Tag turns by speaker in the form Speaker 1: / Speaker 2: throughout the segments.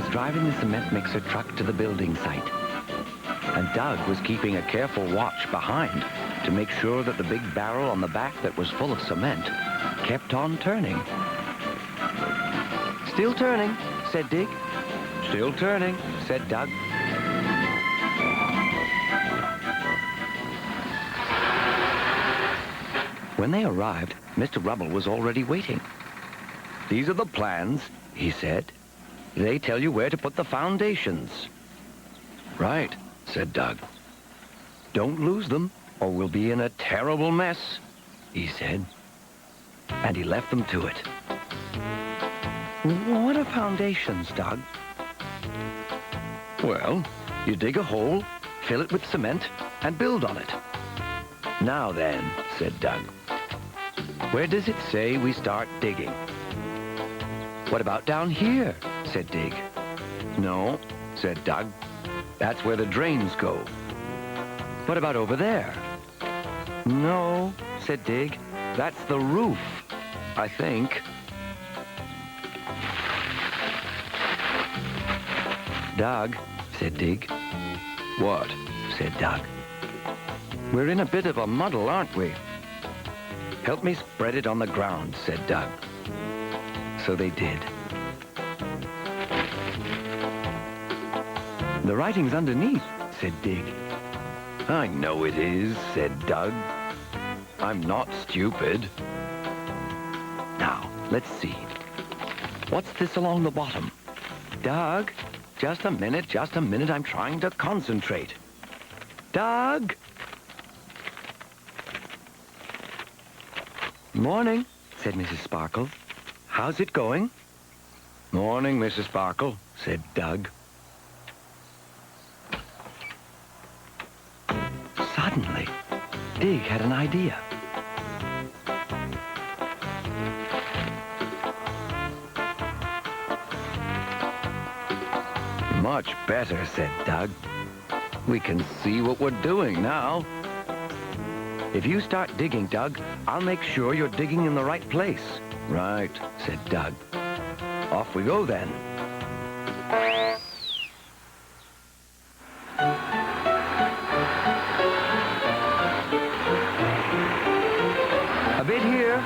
Speaker 1: was driving the cement mixer truck to the building site. And Doug was keeping a careful watch behind to make sure that the big barrel on the back that was full of cement kept on turning. "Still turning," said Dig. "Still turning," said Doug. When they arrived, Mr. Rubble was already waiting. "These are the plans," he said. "They tell you where to put the foundations." "Right," said Doug. "Don't lose them, or we'll be in a terrible mess," he said. And he left them to it. "What are foundations, Doug?" "Well, you dig a hole, fill it with cement, and build on it." "Now then," said Doug, "where does it say we start digging?" "What about down here?" said Dig. "No," said Doug. "That's where the drains go." "What about over there?" "No," said Dig. "That's the roof, I think." "Doug," said Dig. "What?" said Doug. "We're in a bit of a muddle, aren't we?" "Help me spread it on the ground," said Doug. So they did. "The writing's underneath," said Dig. "I know it is," said Doug. "I'm not stupid." "Now, let's see. What's this along the bottom?" "Doug, just a minute, I'm trying to concentrate." "Doug!" "Morning," said Mrs. Sparkle. "How's it going?" "Morning, Mrs. Sparkle," said Doug. Suddenly, Dig had an idea. "Much better," said Doug. "We can see what we're doing now." "If you start digging, Doug, I'll make sure you're digging in the right place." "Right," said Doug. "Off we go then." "A bit here."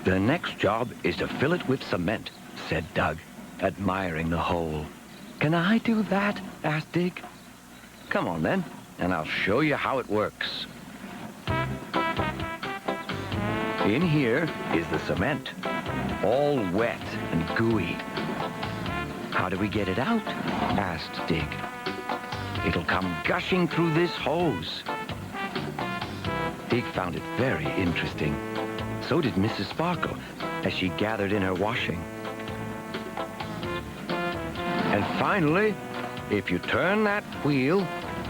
Speaker 1: "The next job is to fill it with cement," said Doug, admiring the hole. "Can I do that?" asked Dig. "Come on then, and I'll show you how it works." In here is the cement, all wet and gooey. "How do we get it out?" asked Dig. "It'll come gushing through this hose." Dig found it very interesting. So did Mrs. Sparkle, as she gathered in her washing. "And finally, if you turn that wheel,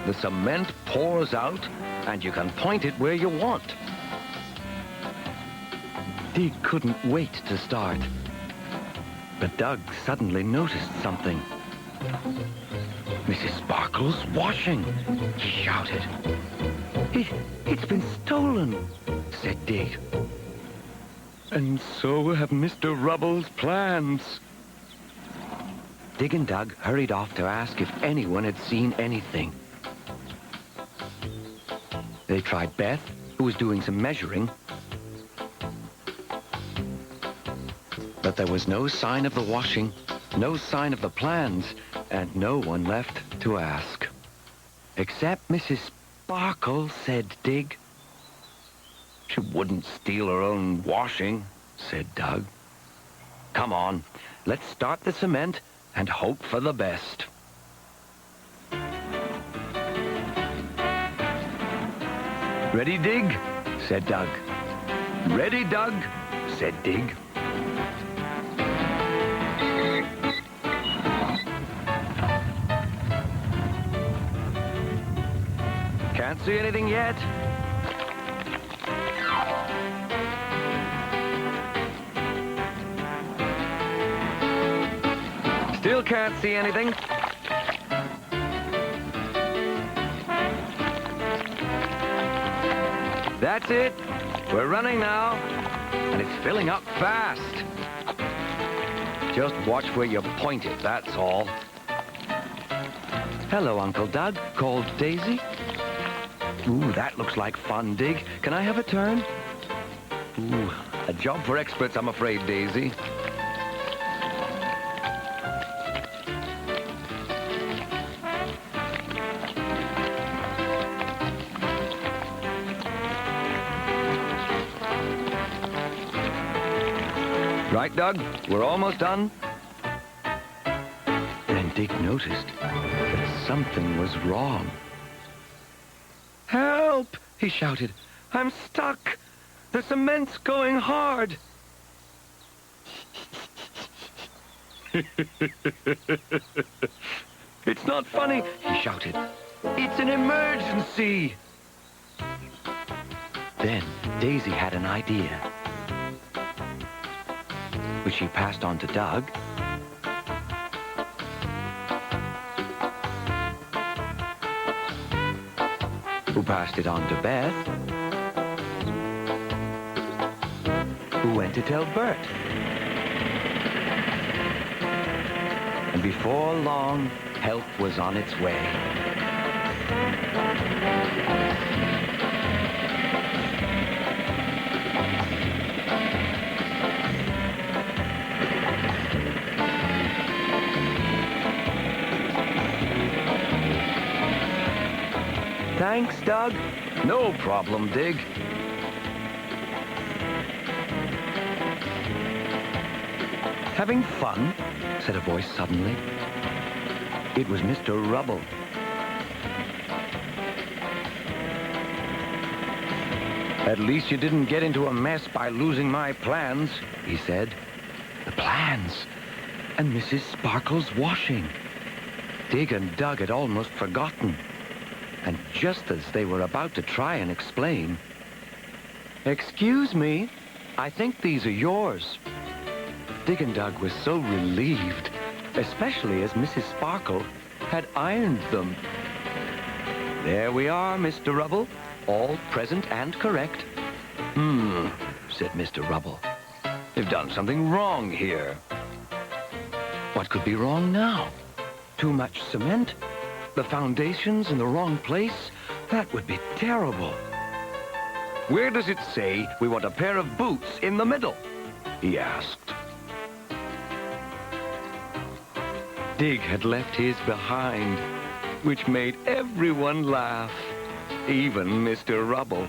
Speaker 1: the cement pours out, and you can point it where you want." Dig couldn't wait to start. But Doug suddenly noticed something. "Mrs. Sparkle's washing!" he shouted. It's been stolen," said Dig. "And so have Mr. Rubble's plans." Dig and Doug hurried off to ask if anyone had seen anything. They tried Beth, who was doing some measuring. But there was no sign of the washing, no sign of the plans, and no one left to ask. "Except Mrs. Sparkle," said Dig. She wouldn't steal her own washing, said Doug. Come on, let's start the cement and hope for the best. Ready, Dig? Said Doug. Ready, Doug? Said Dig. Can't see anything yet. Still can't see anything. That's it. We're running now. And it's filling up fast. Just watch where you point it, that's all. Hello, Uncle Doug, called Daisy. Ooh, that looks like fun, Dig. Can I have a turn? Ooh, a job for experts, I'm afraid, Daisy. Right, Doug? We're almost done. Then Dig noticed that something was wrong. Help! He shouted. I'm stuck. The cement's going hard. It's not funny, he shouted. It's an emergency. Then Daisy had an idea, which she passed on to Doug. Who passed it on to Beth, who went to tell Bert. And before long, help was on its way. Thanks, Doug. No problem, Dig. Having fun? Said a voice suddenly. It was Mr. Rubble. At least you didn't get into a mess by losing my plans, he said. The plans? And Mrs. Sparkle's washing. Dig and Doug had almost forgotten. And just as they were about to try and explain, "Excuse me, I think these are yours." Dig and Doug were so relieved, especially as Mrs. Sparkle had ironed them. There we are, Mr. Rubble, all present and correct. Said Mr. Rubble. They've done something wrong here. What could be wrong now? Too much cement? The foundation's in the wrong place? That would be terrible. Where does it say we want a pair of boots in the middle? He asked. Dig had left his behind, which made everyone laugh, even Mr. Rubble.